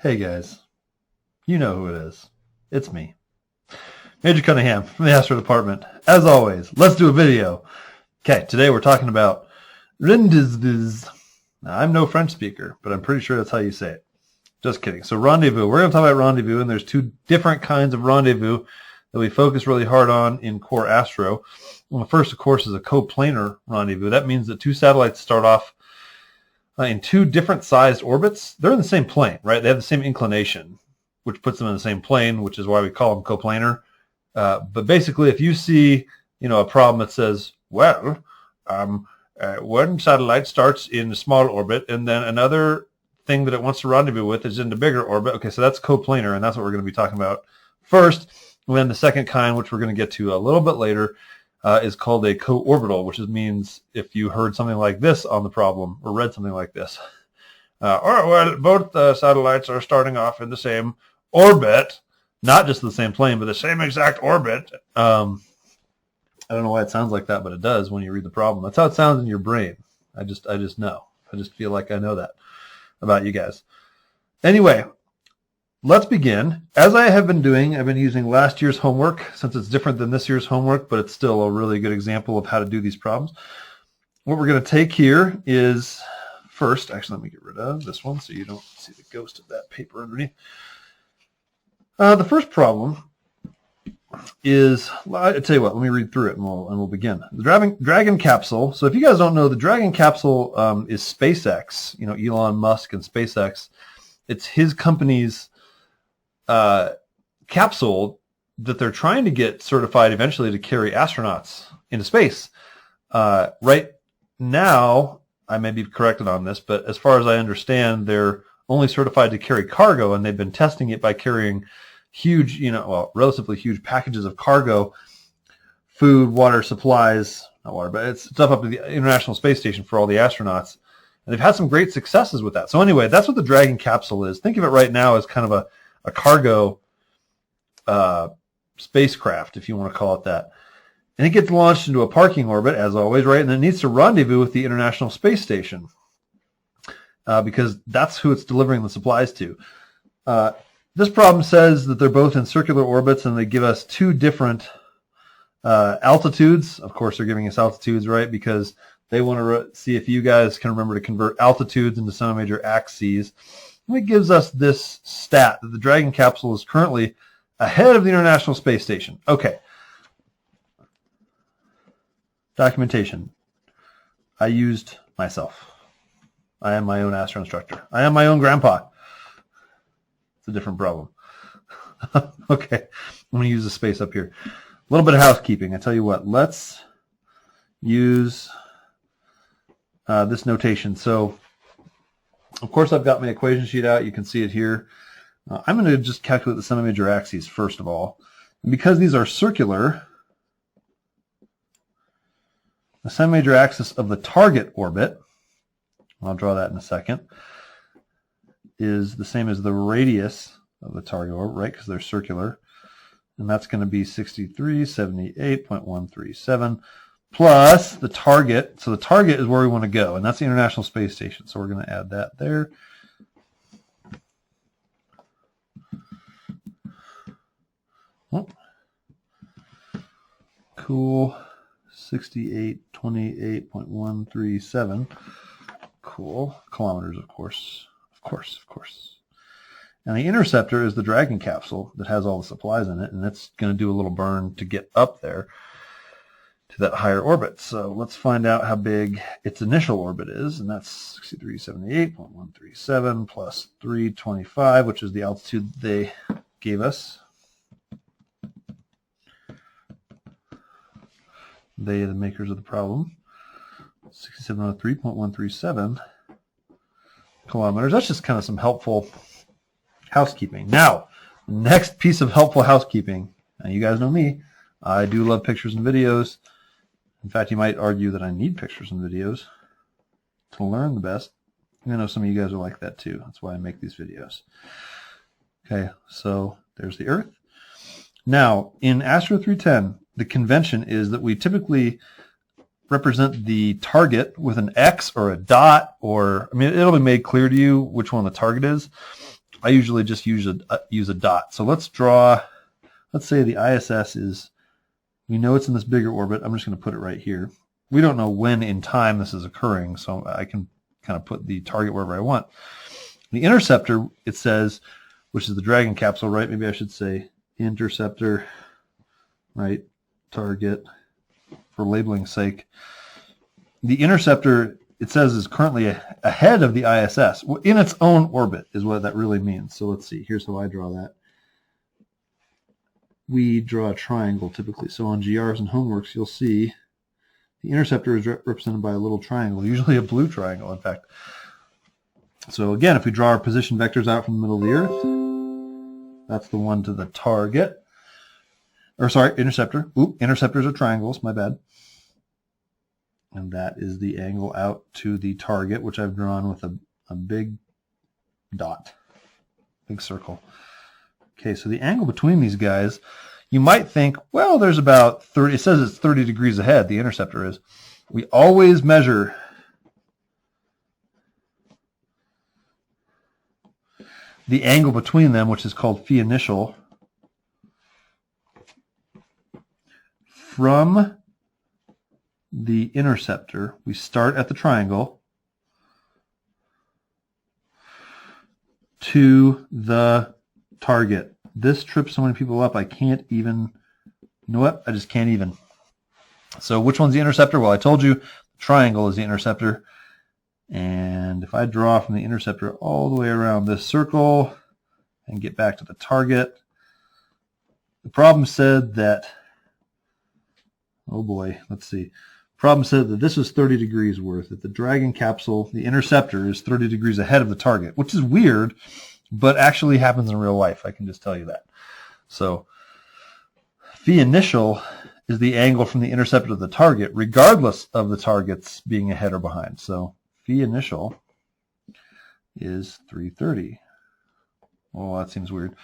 Hey guys, you know who it is. It's me, Major Cunningham from the Astro Department. As always, let's do a video. Okay, today we're talking about Rendezvous. Now, I'm no French speaker, but I'm pretty sure that's how you say it. Just kidding. So rendezvous. We're going to talk about rendezvous, and there's two different kinds of rendezvous that we focus really hard on in core astro. Well, the first, of course, is a coplanar rendezvous. That means that two satellites start off in two different sized orbits. They're in the same plane, right? They have the same inclination, which puts them in the same plane, which is why we call them coplanar. But basically, if you see, a problem that says, one satellite starts in a small orbit, and then another thing that it wants to rendezvous with is in the bigger orbit. Okay, so that's coplanar, and that's what we're going to be talking about first. And then the second kind, which we're going to get to a little bit later, is called a co-orbital, which means if you heard something like this on the problem or read something like this, both satellites are starting off in the same orbit, not just the same plane, but the same exact orbit. I don't know why it sounds like that, but it does when you read the problem. That's how it sounds in your brain. I just know. I just feel like I know that about you guys. Anyway, let's begin. As I have been doing, I've been using last year's homework since it's different than this year's homework, but it's still a really good example of how to do these problems. What we're going to take here is first, actually, let me get rid of this one so you don't see the ghost of that paper underneath. The first problem is, I tell you what, let me read through it and we'll begin. The Dragon capsule. So if you guys don't know, the Dragon capsule is SpaceX, Elon Musk and SpaceX. It's his company's capsule that they're trying to get certified eventually to carry astronauts into space. Right now, I may be corrected on this, but as far as I understand, they're only certified to carry cargo, and they've been testing it by carrying huge, relatively huge packages of cargo, food, water, supplies, not water, but it's stuff up to the International Space Station for all the astronauts. And they've had some great successes with that. So anyway, that's what the Dragon capsule is. Think of it right now as kind of a cargo spacecraft, if you want to call it that. And it gets launched into a parking orbit, as always, right? And it needs to rendezvous with the International Space Station because that's who it's delivering the supplies to. This problem says that they're both in circular orbits, and they give us two different altitudes. Of course, they're giving us altitudes, right? Because they want to see if you guys can remember to convert altitudes into semi-major axes. And it gives us this stat that the Dragon capsule is currently ahead of the International Space Station. Okay. Documentation. I used myself. I am my own astro instructor. I am my own grandpa. It's a different problem. Okay. I'm going to use the space up here. A little bit of housekeeping. I tell you what, let's use this notation. So, of course, I've got my equation sheet out. You can see it here. I'm going to just calculate the semi-major axes first of all. And because these are circular, the semi-major axis of the target orbit, I'll draw that in a second, is the same as the radius of the target orbit, right? Because they're circular. And that's going to be 6378.137 plus the target. So the target is where we want to go, and that's the International Space Station. So we're going to add that there. Oh. Cool. 6828.137. Cool. Kilometers, of course. Of course. And the interceptor is the Dragon capsule that has all the supplies in it, and it's going to do a little burn to get up there to that higher orbit. So let's find out how big its initial orbit is, and that's 6378.137 plus 325, which is the altitude they gave us. They are the makers of the problem. 6703.137 kilometers. That's just kind of some helpful housekeeping. Now, the next piece of helpful housekeeping. Now, you guys know me. I do love pictures and videos. In fact, you might argue that I need pictures and videos to learn the best. I know some of you guys are like that too. That's why I make these videos. Okay, so there's the Earth. Now, in Astro 310, the convention is that we typically represent the target with an X or a dot, or, it'll be made clear to you which one the target is. I usually just use a dot. So let's draw, let's say the ISS is, we know it's in this bigger orbit. I'm just going to put it right here. We don't know when in time this is occurring, so I can kind of put the target wherever I want. The interceptor, it says, which is the Dragon capsule, right? Maybe I should say interceptor, right? Target, for labeling sake. The interceptor, it says, is currently ahead of the ISS in its own orbit, is what that really means. So let's see. Here's how I draw that. We draw a triangle typically. So on GRs and homeworks, you'll see the interceptor is represented by a little triangle, usually a blue triangle, in fact. So again, if we draw our position vectors out from the middle of the Earth, that's the one to the target. Or sorry, interceptor. Oop, interceptors are triangles, my bad. And that is the angle out to the target, which I've drawn with a big dot, big circle. Okay, so the angle between these guys, you might think, well, there's about 30, it says it's 30 degrees ahead, the interceptor is. We always measure the angle between them, which is called phi initial, from the interceptor. We start at the triangle to the target. This trips so many people up, I can't even, you know what? I just can't even. So which one's the interceptor? Well, I told you the triangle is the interceptor. And if I draw from the interceptor all the way around this circle and get back to the target, the problem said that, oh boy, let's see. Problem said that this was 30 degrees worth. That the Dragon capsule, the interceptor, is 30 degrees ahead of the target, which is weird, but actually happens in real life. I can just tell you that. So phi initial is the angle from the interceptor to the target, regardless of the targets being ahead or behind. So phi initial is 330. Well, that seems weird,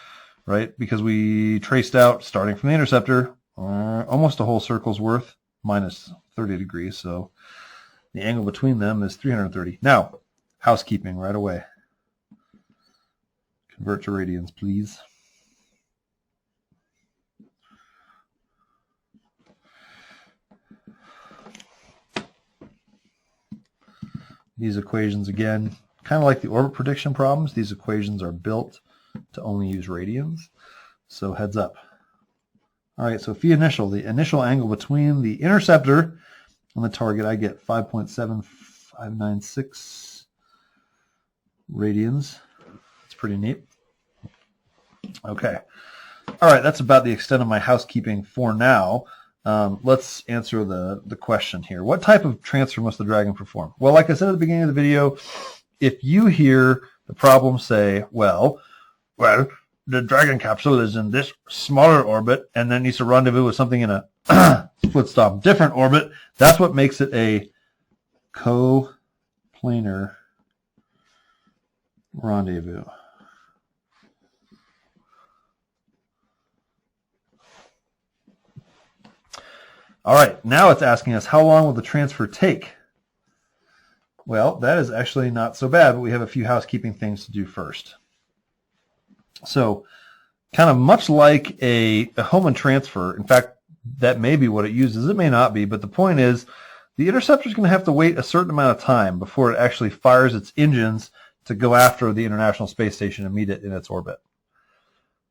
right? Because we traced out, starting from the interceptor, almost a whole circle's worth, minus 30 degrees. So the angle between them is 330. Now, housekeeping right away. Convert to radians, please. These equations, again, kind of like the orbit prediction problems, these equations are built to only use radians. So heads up. All right, so phi initial, the initial angle between the interceptor and the target, I get 5.7596 radians. It's pretty neat. Okay. All right, that's about the extent of my housekeeping for now. Let's answer the question here. What type of transfer must the Dragon perform? Well, like I said at the beginning of the video, if you hear the problem say, well, the Dragon capsule is in this smaller orbit and then needs to rendezvous with something in a split-stop different orbit, that's what makes it a coplanar rendezvous. All right, now it's asking us, how long will the transfer take? Well, that is actually not so bad, but we have a few housekeeping things to do first. So, kind of much like a Hohmann transfer, in fact, that may be what it uses. It may not be, but the point is, the interceptor is going to have to wait a certain amount of time before it actually fires its engines to go after the International Space Station and meet it in its orbit.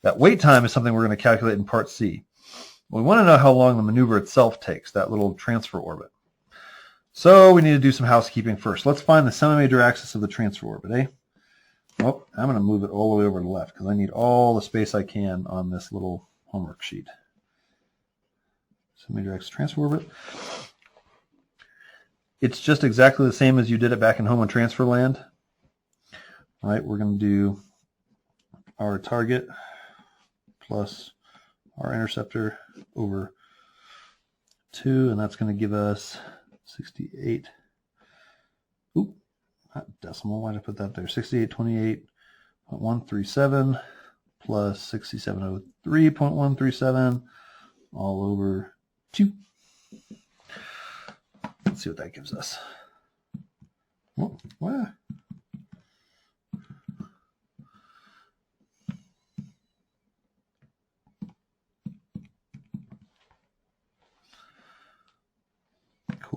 That wait time is something we're going to calculate in Part C. We want to know how long the maneuver itself takes, that little transfer orbit. So we need to do some housekeeping first. Let's find the semi-major axis of the transfer orbit, eh? Well, I'm going to move it all the way over to the left because I need all the space I can on this little homework sheet. Semi-major axis transfer orbit. It's just exactly the same as you did it back in Hohmann transfer land. All right, we're going to do our target plus our interceptor over 2, and that's going to give us 68. Oop, not decimal. Why did I put that there? 6828.137 plus 6703.137 all over 2. Let's see what that gives us. Oh, wow.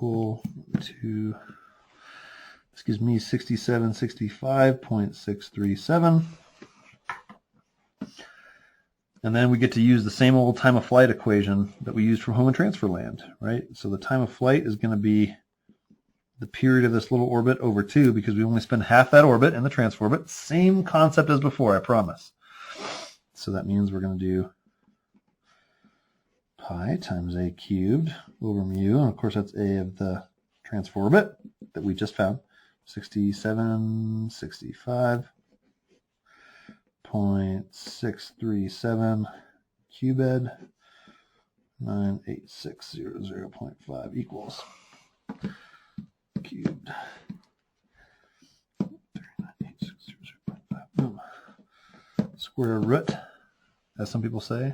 equal to, this gives me 6765.637. And then we get to use the same old time of flight equation that we used for home and transfer land, right? So the time of flight is going to be the period of this little orbit over 2, because we only spend half that orbit in the transfer orbit. Same concept as before, I promise. So that means we're going to do pi times a cubed over mu, and of course that's a of the transfer orbit that we just found, 6765.637 cubed 98600.5 equals cubed 398,600.5. Square root, as some people say.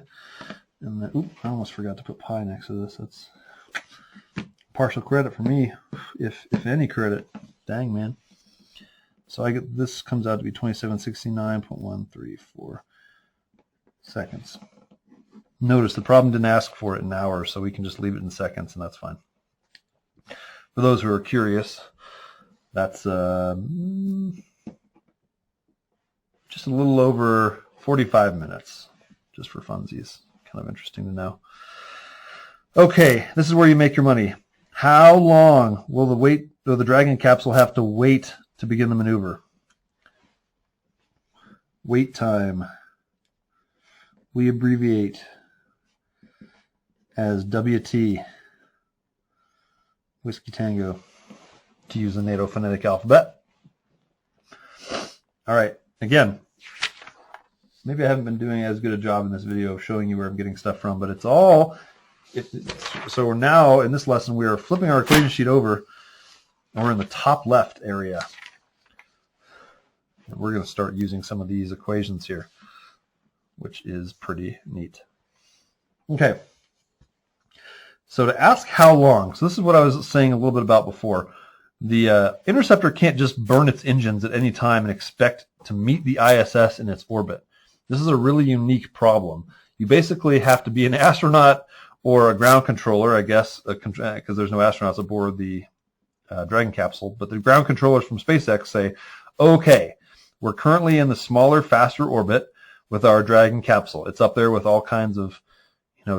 And then, oop, I almost forgot to put pi next to this. That's partial credit for me, if any credit. Dang, man. So I get, this comes out to be 2769.134 seconds. Notice the problem didn't ask for it in hours, so we can just leave it in seconds, and that's fine. For those who are curious, that's just a little over 45 minutes, just for funsies. Kind of interesting to know. Okay, this is where you make your money. How long will the Dragon capsule have to wait to begin the maneuver? Wait time. We abbreviate as WT, Whiskey Tango, to use the NATO phonetic alphabet. All right, again, maybe I haven't been doing as good a job in this video of showing you where I'm getting stuff from, but it's all, so we're now, in this lesson, we are flipping our equation sheet over, and we're in the top left area. And we're going to start using some of these equations here, which is pretty neat. Okay. So to ask how long, so this is what I was saying a little bit about before. The interceptor can't just burn its engines at any time and expect to meet the ISS in its orbit. This is a really unique problem. You basically have to be an astronaut or a ground controller, I guess, because there's no astronauts aboard the Dragon capsule, but the ground controllers from SpaceX say, okay, we're currently in the smaller, faster orbit with our Dragon capsule. It's up there with all kinds of,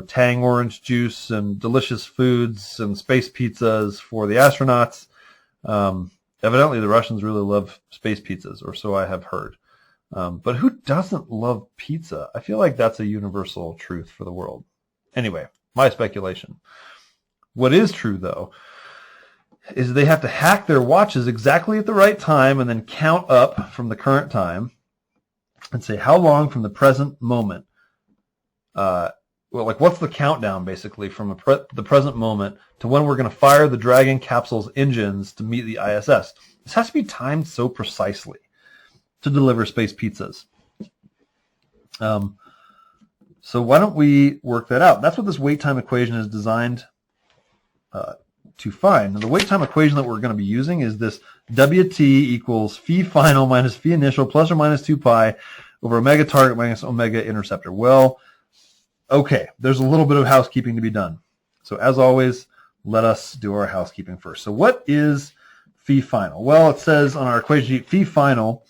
Tang orange juice and delicious foods and space pizzas for the astronauts. Evidently, the Russians really love space pizzas, or so I have heard. But who doesn't love pizza? I feel like that's a universal truth for the world. Anyway, my speculation. What is true, though, is they have to hack their watches exactly at the right time and then count up from the current time and say how long from the present moment. What's the countdown, basically, from the present moment to when we're going to fire the Dragon capsule's engines to meet the ISS? This has to be timed so precisely to deliver space pizzas. So why don't we work that out? That's what this wait time equation is designed to find. Now, the wait time equation that we're going to be using is this WT equals phi final minus phi initial plus or minus 2 pi over omega target minus omega interceptor. Well, okay, there's a little bit of housekeeping to be done. So as always, let us do our housekeeping first. So what is phi final? Well, it says on our equation sheet, phi final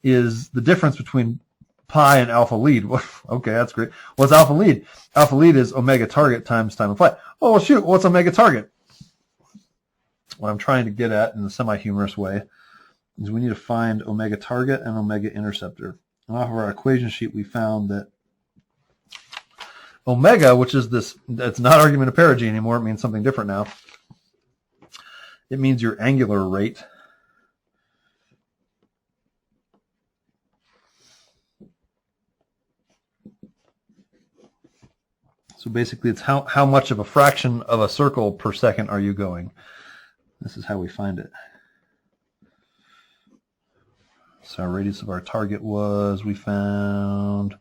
is the difference between pi and alpha lead. Okay, that's great. What's alpha lead? Alpha lead is omega target times time of flight. Oh, well, shoot, what's omega target? What I'm trying to get at in a semi-humorous way is we need to find omega target and omega interceptor. And off of our equation sheet, we found that omega, which is this, it's not argument of perigee anymore, it means something different now. It means your angular rate. So basically it's how much of a fraction of a circle per second are you going. This is how we find it. So our radius of our target was, we found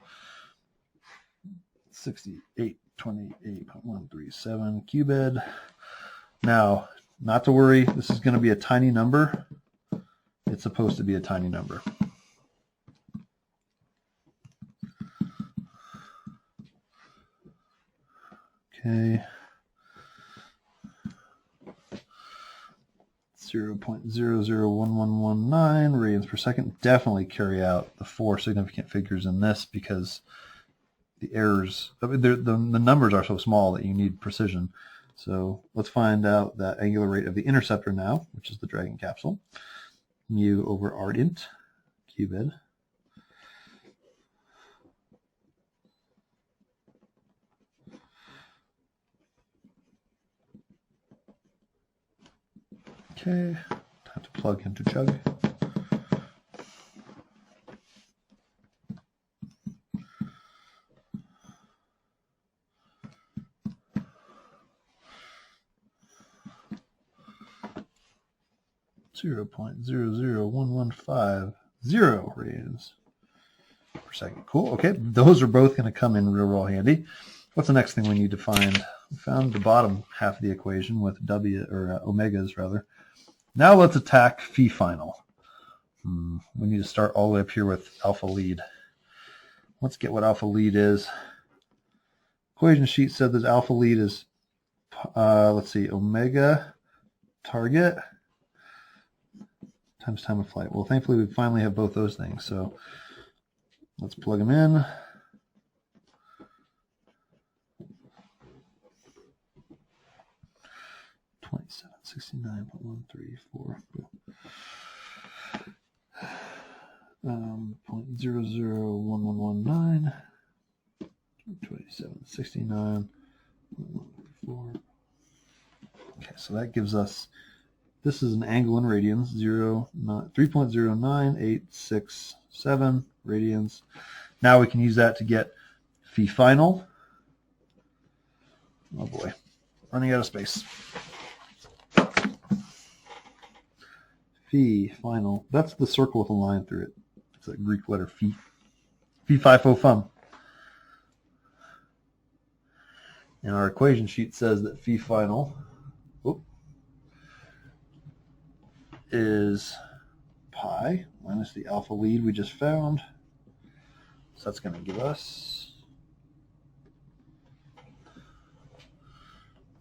6828.137 cubed. Now, not to worry, this is going to be a tiny number. It's supposed to be a tiny number. Okay. 0.001119 radians per second. Definitely carry out the 4 significant figures in this because the errors, I mean, the numbers are so small that you need precision. So let's find out that angular rate of the interceptor now, which is the Dragon capsule. Mu over ardent cubed. Okay, time to plug into chug. Zero 0.00115 radians per second. Cool. Okay, those are both going to come in real handy. What's the next thing we need to find? We found the bottom half of the equation with omegas rather. Now let's attack phi final. We need to start all the way up here with alpha lead. Let's get what alpha lead is. Equation sheet said that alpha lead is, let's see, omega target times time of flight. Well, thankfully we finally have both those things. So let's plug them in. .00134. 0.001119. 2769. Okay, so that gives us, this is an angle in radians, 3.09867 radians. Now we can use that to get phi final. Oh boy, running out of space. Phi final. That's the circle with a line through it. It's a Greek letter phi. Phi phi fo fum. And our equation sheet says that phi final is pi minus the alpha lead we just found. So that's going to give us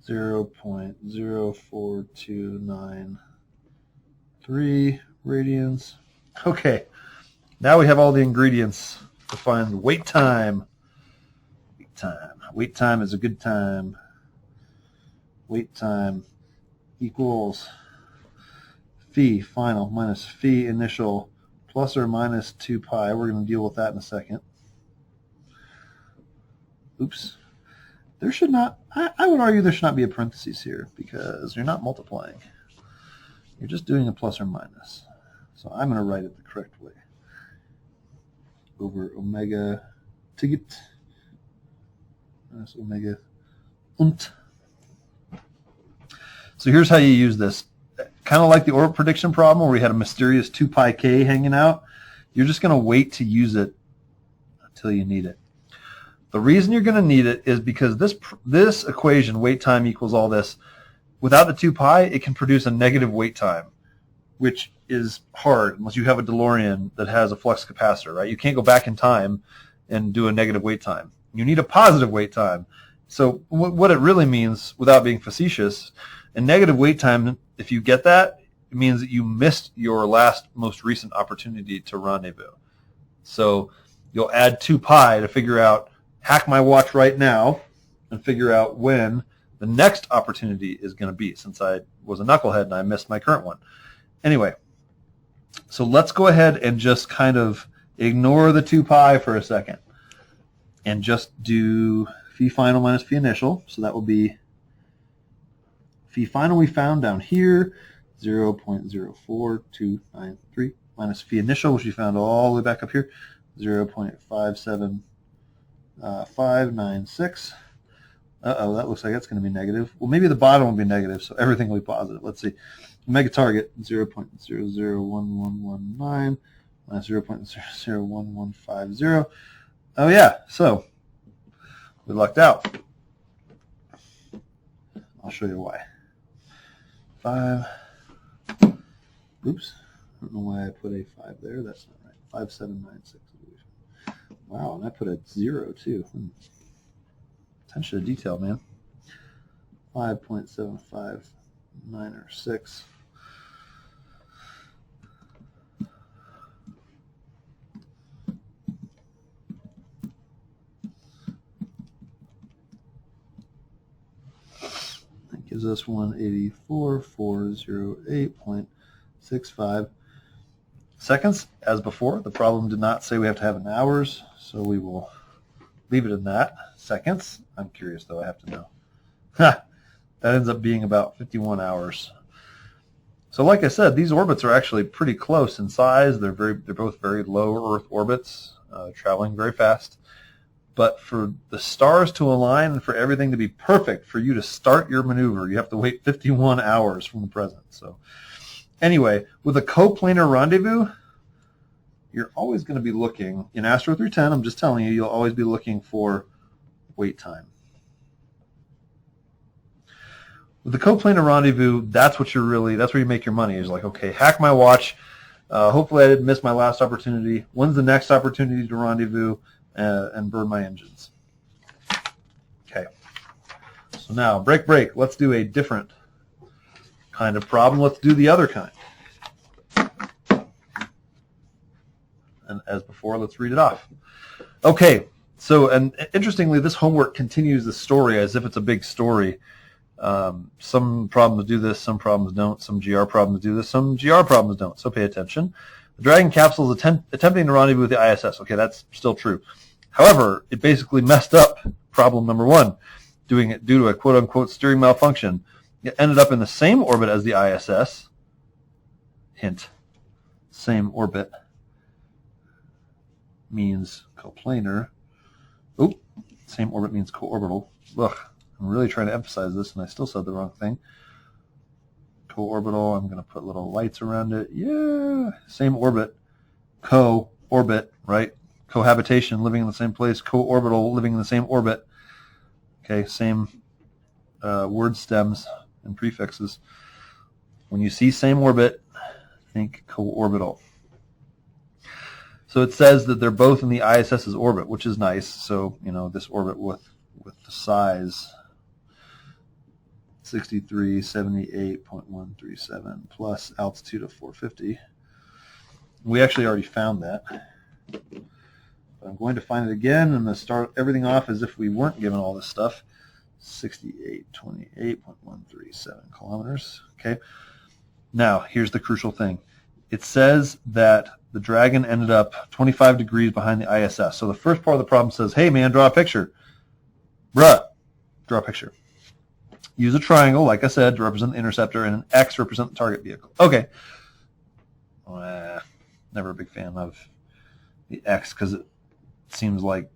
0.04293 radians. Okay, now we have all the ingredients to find wait time. Wait time is a good time. Wait time equals phi final minus phi initial plus or minus 2 pi. We're going to deal with that in a second. Oops. There should not, I would argue there should not be a parentheses here because you're not multiplying. You're just doing a plus or minus. So I'm going to write it the correct way. Over omega tiget minus omega und. So here's how you use this. Kind of like the orbit prediction problem where we had a mysterious 2 pi k hanging out. You're just going to wait to use it until you need it. The reason you're going to need it is because this equation, wait time equals all this, without the 2 pi, it can produce a negative wait time, which is hard unless you have a DeLorean that has a flux capacitor, right? You can't go back in time and do a negative wait time. You need a positive wait time. So what it really means, without being facetious, a negative wait time, if you get that, it means that you missed your most recent opportunity to rendezvous. So you'll add 2 pi to figure out, hack my watch right now and figure out when the next opportunity is going to be, since I was a knucklehead and I missed my current one. Anyway, so let's go ahead and just kind of ignore the 2 pi for a second and just do phi final minus phi initial. So that will be phi final we found down here, 0.04293 minus phi initial, which we found all the way back up here, 0.57596. Uh-oh, that looks like that's going to be negative. Well, maybe the bottom will be negative, so everything will be positive. Let's see. Omega target, 0.001119 minus 0.001150. Oh, yeah, so we lucked out. I'll show you why. 5. Oops. I don't know why I put a 5 there. That's not right. 5796. Wow, and I put a 0 too. Attention to detail, man. 5.759 or 6. gives us 184,408.65 seconds. As before, the problem did not say we have to have it in hours, so we will leave it in that. Seconds. I'm curious, though. I have to know. That ends up being about 51 hours. So like I said, these orbits are actually pretty close in size. They're both very low Earth orbits, traveling very fast. But for the stars to align and for everything to be perfect for you to start your maneuver, you have to wait 51 hours from the present. So anyway, with a coplanar rendezvous, you're always going to be looking, in Astro 310, I'm just telling you, you'll always be looking for wait time. With the coplanar rendezvous, that's where you make your money. Is like, okay, hack my watch. Hopefully I didn't miss my last opportunity. When's the next opportunity to rendezvous and burn my engines? Okay. So now, break. Let's do a different kind of problem. Let's do the other kind. And as before, let's read it off. Okay. So, and interestingly, this homework continues the story as if it's a big story. Some problems do this, some problems don't. Some GR problems do this, some GR problems don't. So pay attention. The Dragon capsule is attempting to rendezvous with the ISS. Okay, that's still true. However, it basically messed up problem number one, doing it due to a quote-unquote steering malfunction. It ended up in the same orbit as the ISS. Hint, same orbit means coplanar. Oh, same orbit means co-orbital. Ugh. I'm really trying to emphasize this, and I still said the wrong thing. Co-orbital, I'm going to put little lights around it. Yeah, same orbit. Co-orbit, right? Cohabitation, living in the same place. Co-orbital, living in the same orbit. Okay, same word stems and prefixes. When you see same orbit, think co-orbital. So it says that they're both in the ISS's orbit, which is nice. So, you know, this orbit with the size 6378.137 plus altitude of 450. We actually already found that. But I'm going to find it again. I'm going to start everything off as if we weren't given all this stuff. 6828.137 kilometers. Okay. Now, here's the crucial thing. It says that the Dragon ended up 25 degrees behind the ISS. So the first part of the problem says, hey, man, draw a picture. Bruh, draw a picture. Use a triangle, like I said, to represent the interceptor, and an X to represent the target vehicle. Okay. Never a big fan of the X because it seems like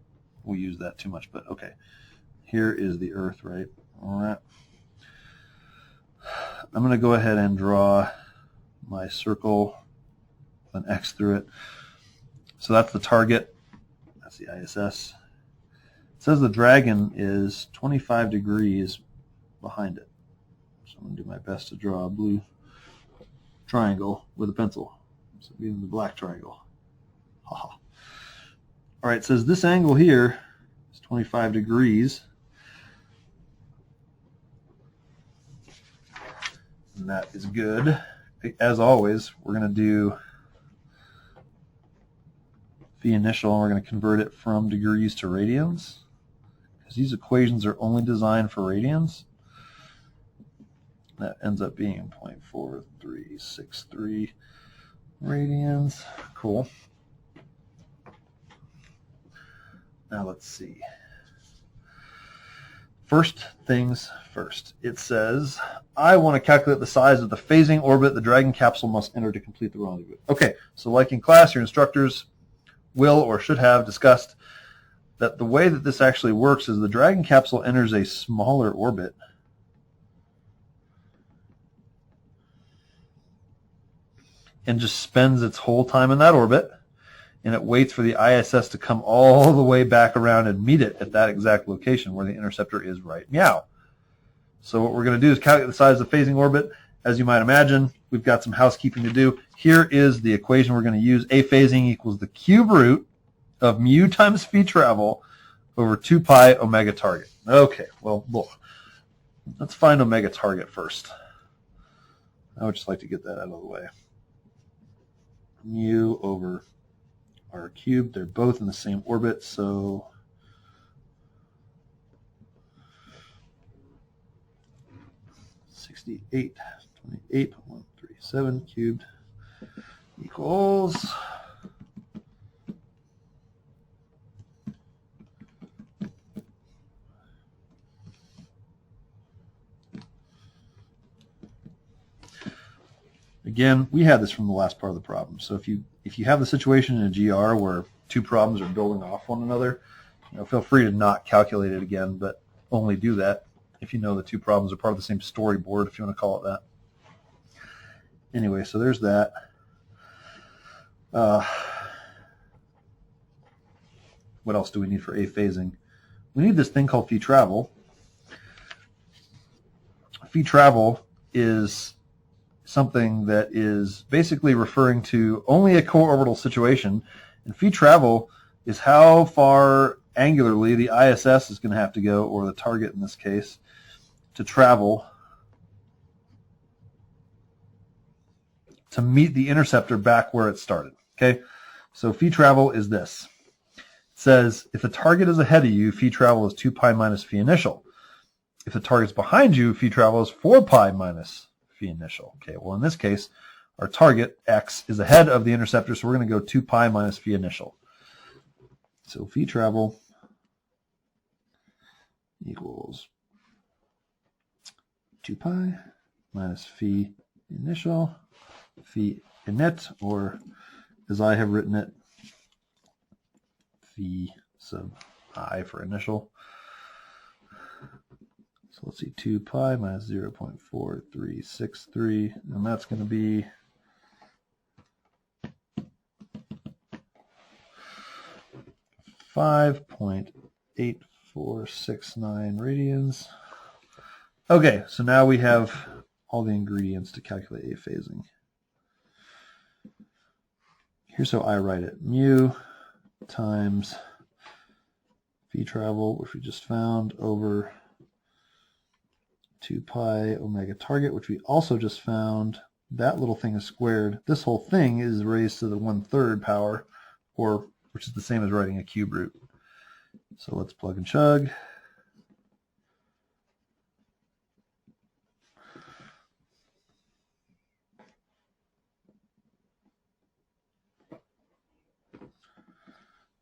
we use that too much, but okay. Here is the Earth, right? All right. I'm going to go ahead and draw my circle with an X through it. So that's the target. That's the ISS. It says the Dragon is 25 degrees behind it. So I'm going to do my best to draw a blue triangle with a pencil. So being the black triangle. Haha. All right, it says this angle here is 25 degrees. And that is good. As always, we're going to do the initial, and we're going to convert it from degrees to radians, because these equations are only designed for radians. That ends up being 0.4363 radians. Cool. Now let's see. First things first. It says, I want to calculate the size of the phasing orbit the Dragon capsule must enter to complete the rendezvous. Okay, so like in class, your instructors will or should have discussed that the way that this actually works is the Dragon capsule enters a smaller orbit and just spends its whole time in that orbit, and it waits for the ISS to come all the way back around and meet it at that exact location where the interceptor is right meow. So what we're going to do is calculate the size of the phasing orbit. As you might imagine, we've got some housekeeping to do. Here is the equation we're going to use. A phasing equals the cube root of mu times phi travel over 2 pi omega target. Okay, well, let's find omega target first. I would just like to get that out of the way. Mu over r cubed. They're both in the same orbit, so 68, 28.137 cubed equals again, we had this from the last part of the problem. So if you have the situation in a GR where two problems are building off one another, feel free to not calculate it again, but only do that if you know the two problems are part of the same storyboard, if you want to call it that. Anyway, so there's that. What else do we need for A phasing? We need this thing called phi travel. Phi travel is something that is basically referring to only a co-orbital situation, and phi travel is how far angularly the ISS is going to have to go, or the target in this case, to travel to meet the interceptor back where it started. Okay, so phi travel is this. It says if the target is ahead of you, phi travel is 2 pi minus phi initial. If the target's behind you, phi travel is 4 pi minus phi initial. Okay, well in this case, our target, x, is ahead of the interceptor, so we're going to go 2 pi minus phi initial. So phi travel equals 2 pi minus phi initial, phi init, or as I have written it, phi sub I for initial. So let's see, 2 pi minus 0.4363, and that's going to be 5.8469 radians. Okay, so now we have all the ingredients to calculate A phasing. Here's how I write it. Mu times phi travel, which we just found, over 2 pi omega target, which we also just found. That little thing is squared. This whole thing is raised to the 1/3 power, or which is the same as writing a cube root. So let's plug and chug.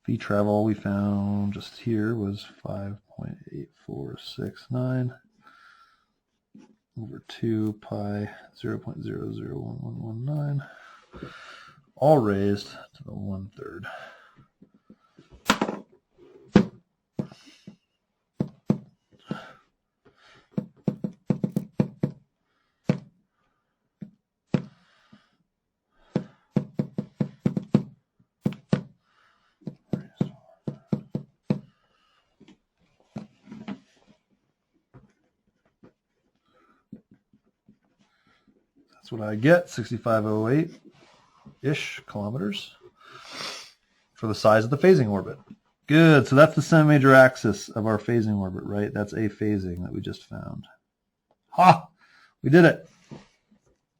Phi travel we found just here was 5.8469 over 2 pi 0.001119, all raised to the 1/3. That's what I get, 6508-ish kilometers for the size of the phasing orbit. Good, so that's the semi-major axis of our phasing orbit, right? That's A phasing that we just found. Ha! We did it.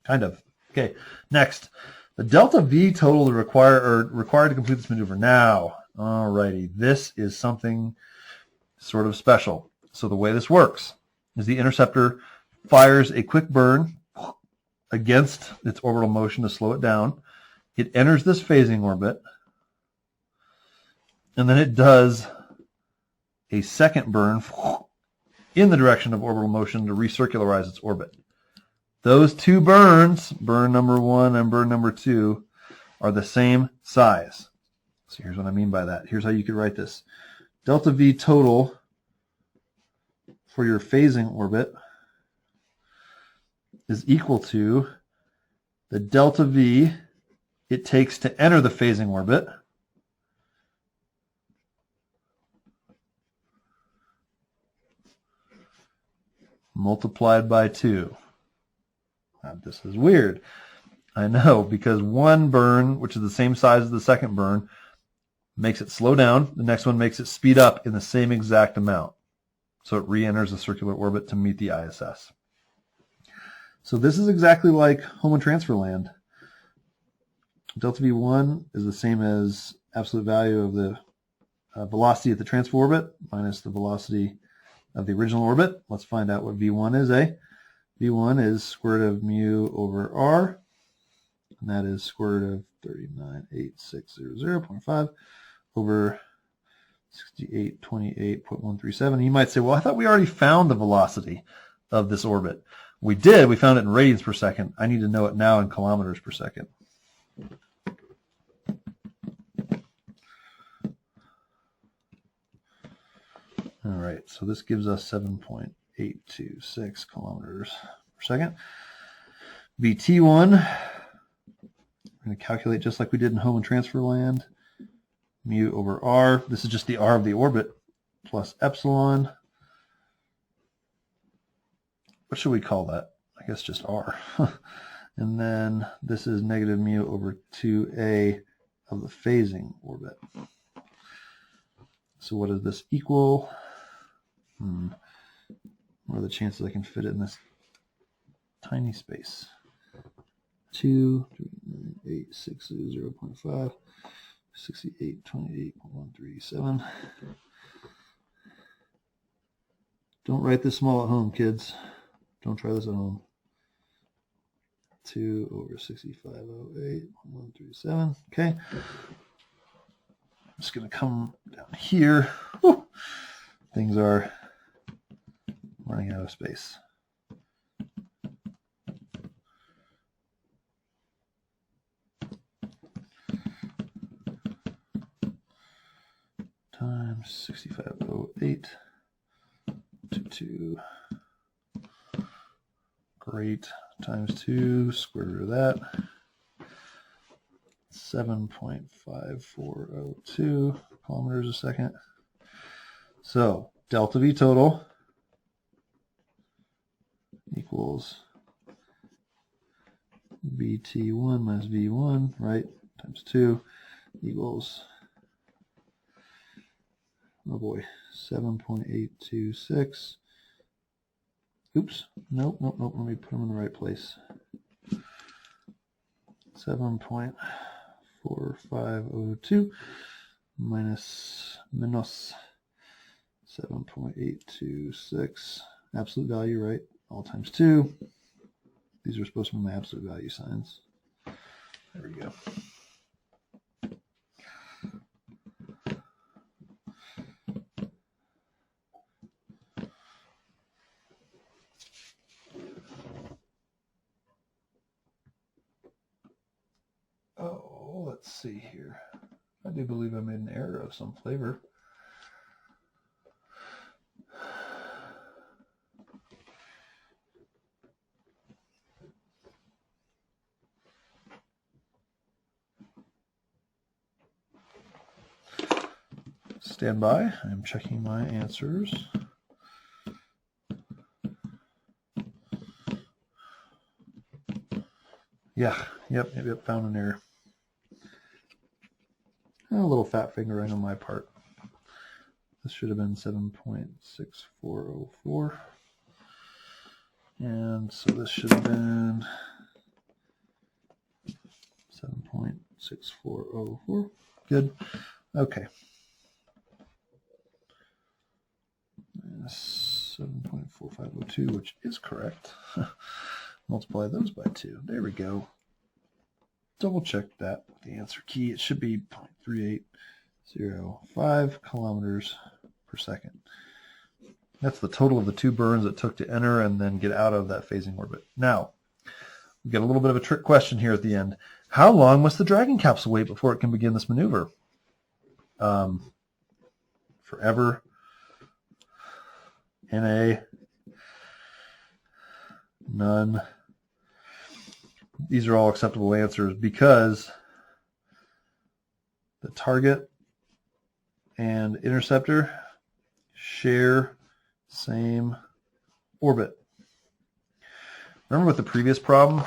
Kind of. Okay, next. The delta V total required to complete this maneuver. Now, alrighty, this is something sort of special. So the way this works is the interceptor fires a quick burn against its orbital motion to slow it down. It enters this phasing orbit, and then it does a second burn in the direction of orbital motion to recircularize its orbit. Those two burns, burn number 1 and burn number 2, are the same size. So here's what I mean by that. Here's how you could write this. Delta V total for your phasing orbit is equal to the delta V it takes to enter the phasing orbit multiplied by 2. Now, this is weird. I know, because one burn, which is the same size as the second burn, makes it slow down. The next one makes it speed up in the same exact amount. So it re-enters the circular orbit to meet the ISS. So this is exactly like home and transfer land. Delta V1 is the same as absolute value of the velocity at the transfer orbit minus the velocity of the original orbit. Let's find out what V1 is, eh? V1 is square root of mu over r, and that is square root of 398600.5 over 6828.137. You might say, well, I thought we already found the velocity of this orbit. We did. We found it in radians per second. I need to know it now in kilometers per second. All right, so this gives us 7.826 kilometers per second. VT1, we're going to calculate just like we did in home and transfer land. Mu over r. This is just the r of the orbit plus epsilon. What should we call that? I guess just r. And then this is negative mu over 2a of the phasing orbit. So what does this equal? What are the chances I can fit it in this tiny space? 2.3860.5, 6828.137. Don't write this small at home, kids. Don't try this at home. 2 over 6508.137. Okay. I'm just going to come down here. Whew. Things are running out of space. Times 6508 to 2. Great. Times 2, square root of that. 7.5402 kilometers a second. So delta V total equals VT1 minus V1, right, times 2 equals, oh boy, 7.826. Oops, nope, let me put them in the right place. 7.4502 minus 7.826, absolute value, right? All times 2. These are supposed to be my absolute value signs. There we go. Oh, let's see here. I do believe I made an error of some flavor. Stand by. I'm checking my answers. Yeah, yep, found an error. A little fat fingering on my part. This should have been 7.6404. And so this should have been 7.6404. Good. Okay. 7.4502, which is correct. Multiply those by 2. There we go. Double check that with the answer key. It should be 0.3805 kilometers per second. That's the total of the 2 burns it took to enter and then get out of that phasing orbit. Now, we get a little bit of a trick question here at the end. How long must the Dragon capsule wait before it can begin this maneuver? Forever. NA. None. These are all acceptable answers because the target and interceptor share same orbit. Remember with the previous problem,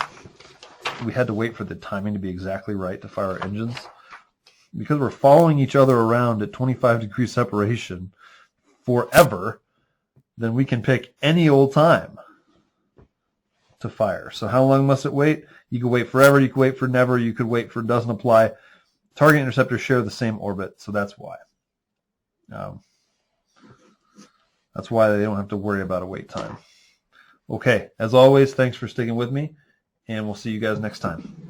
we had to wait for the timing to be exactly right to fire our engines. Because we're following each other around at 25-degree separation forever, then we can pick any old time to fire. So how long must it wait? You could wait forever, you could wait for never, you could wait for doesn't apply. Target and interceptor share the same orbit, so that's why. That's why they don't have to worry about a wait time. Okay, as always, thanks for sticking with me, and we'll see you guys next time.